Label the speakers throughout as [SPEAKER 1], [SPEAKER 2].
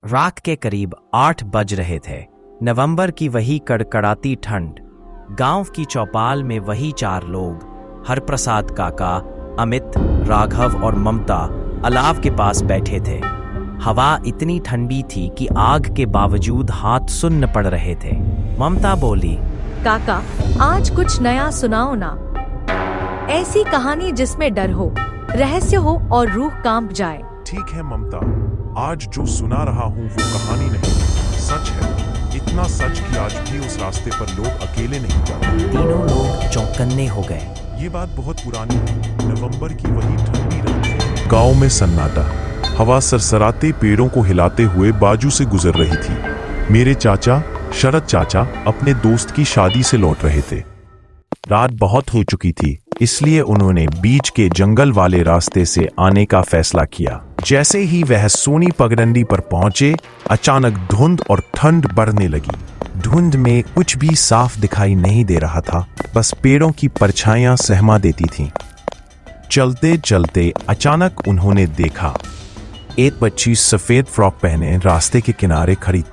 [SPEAKER 1] रात के करीब 8 बज रहे थे। नवंबर की वही कड़कड़ाती ठंड। गांव की चौपाल में वही 4 लोग, हरप्रसाद काका, अमित, राघव और ममता अलाव के पास बैठे थे। हवा इतनी ठंडी थी कि आग के बावजूद हाथ सुन्न पड़ रहे थे। ममता बोली,
[SPEAKER 2] काका, आज कुछ नया सुनाओ ना। ऐसी कहानी जिसमें डर हो, रहस्य हो और रूह कांप जाए।
[SPEAKER 3] ठीक है ममता, आज जो सुना रहा हूँ वो कहानी नहीं, सच है। इतना सच कि आज भी उस रास्ते पर लोग अकेले नहीं जाते।
[SPEAKER 1] तीनों लोग चौंकन्ने हो गए।
[SPEAKER 3] ये बात बहुत पुरानी है। नवंबर की वही ठंडी रात, गांव में सन्नाटा, हवा सरसराते पेड़ों को हिलाते हुए बाजू से गुजर रही थी। मेरे चाचा शरद चाचा अपने दोस्त की शादी से लौट रहे थे। रात बहुत हो चुकी थी, इसलिए उन्होंने बीच के जंगल वाले रास्ते से आने का फैसला किया। जैसे ही वह सोनी पगडंडी पर पहुंचे, अचानक धुंध और ठंड बढ़ने लगी। धुंध में कुछ भी साफ दिखाई नहीं दे रहा था, बस पेड़ों की परछाइयां सहमा देती थीं। चलते चलते अचानक उन्होंने देखा, एक बच्ची सफेद फ्रॉक पहने रास्ते के किनारे खड़ी।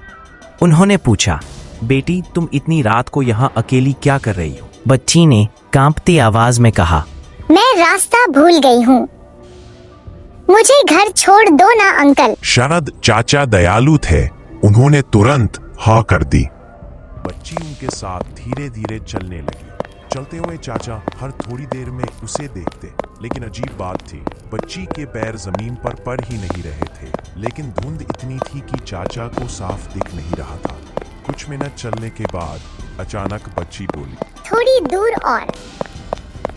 [SPEAKER 1] उन्होंने पूछा, बेटी तुम इतनी रात को यहाँ अकेली क्या कर रही हो? बच्ची ने कांपती आवाज में कहा,
[SPEAKER 4] मैं रास्ता भूल गई हूँ, मुझे घर छोड़ दो ना अंकल।
[SPEAKER 3] शरद चाचा दयालु थे, उन्होंने तुरंत हाँ कर दी। बच्ची उनके साथ धीरे धीरे चलने लगी। चलते हुए चाचा हर थोड़ी देर में उसे देखते, लेकिन अजीब बात थी, बच्ची के पैर जमीन पर पड़ ही नहीं रहे थे। लेकिन धुंध इतनी थी कि चाचा को साफ दिख नहीं रहा था। कुछ मिनट चलने के बाद अचानक बच्ची बोली,
[SPEAKER 4] थोड़ी दूर और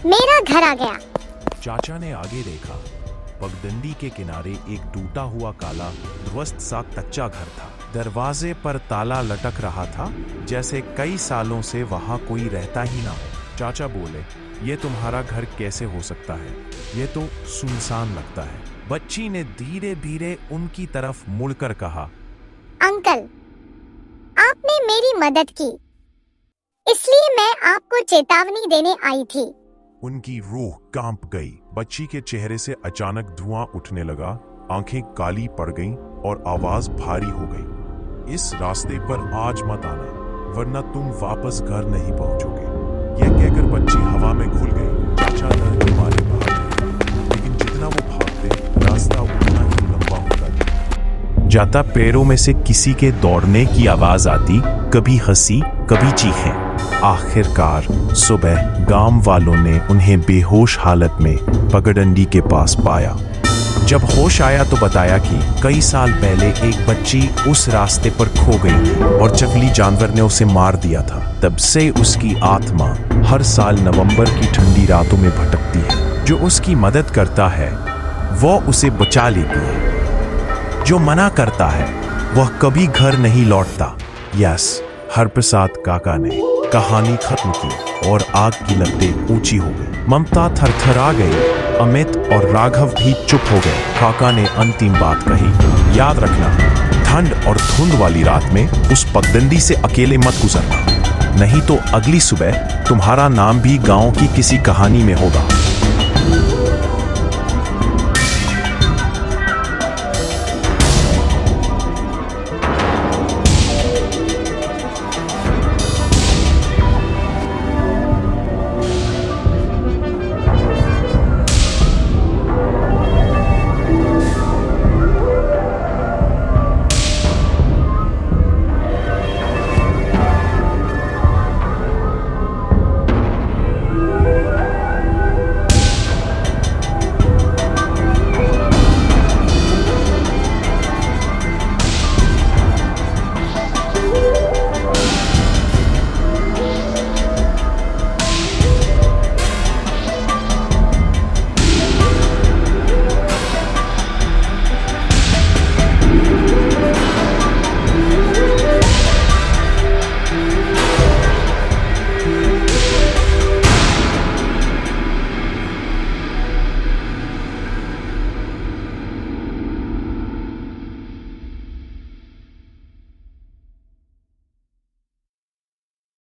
[SPEAKER 4] मेरा घर आ गया।
[SPEAKER 3] चाचा ने आगे देखा। पगडंडी के किनारे एक टूटा हुआ काला ध्वस्त सा कच्चा घर था। दरवाजे पर ताला लटक रहा था, जैसे कई सालों से वहां कोई रहता ही ना हो। चाचा बोले, ये तुम्हारा घर कैसे हो सकता है? ये तो सुनसान लगता है। बच्ची ने धीरे धीरे उनकी तरफ मुड़कर कहा,
[SPEAKER 4] अंकल, आपने मेरी मदद की, इसलिए मैं आपको चेतावनी देने आई थी।
[SPEAKER 3] उनकी रूह कांप गई। बच्ची के चेहरे से अचानक धुआं उठने लगा, आंखें काली पड़ गईं और आवाज भारी हो गई। इस रास्ते पर आज मत आना, वरना तुम वापस घर नहीं पहुंचोगे। यह कहकर बच्ची हवा में घुल गई। चाचा डर के मारे भाग गए, लेकिन जितना वो भागते, रास्ता उतना ही लंबा होता जाता। पैरों में से किसी के दौड़ने की आवाज आती, कभी हंसी, कभी चीखें। आखिरकार सुबह गांव वालों ने उन्हें बेहोश हालत में पगडंडी के पास पाया। जब होश आया तो बताया कि कई साल पहले एक बच्ची उस रास्ते पर खो गई थी और जंगली जानवर ने उसे मार दिया था। तब से उसकी आत्मा हर साल नवंबर की ठंडी रातों में भटकती है। जो उसकी मदद करता है वो उसे बचा लेती है, जो मना करता है वह कभी घर नहीं लौटता। यस, हरप्रसाद काका ने कहानी खत्म की और आग की लपटें ऊंची हो गई। ममता थरथरा गई, अमित और राघव भी चुप हो गए। काका ने अंतिम बात कही, याद रखना, ठंड और धुंध वाली रात में उस पगडंडी से अकेले मत गुजरना, नहीं तो अगली सुबह तुम्हारा नाम भी गांव की किसी कहानी में होगा।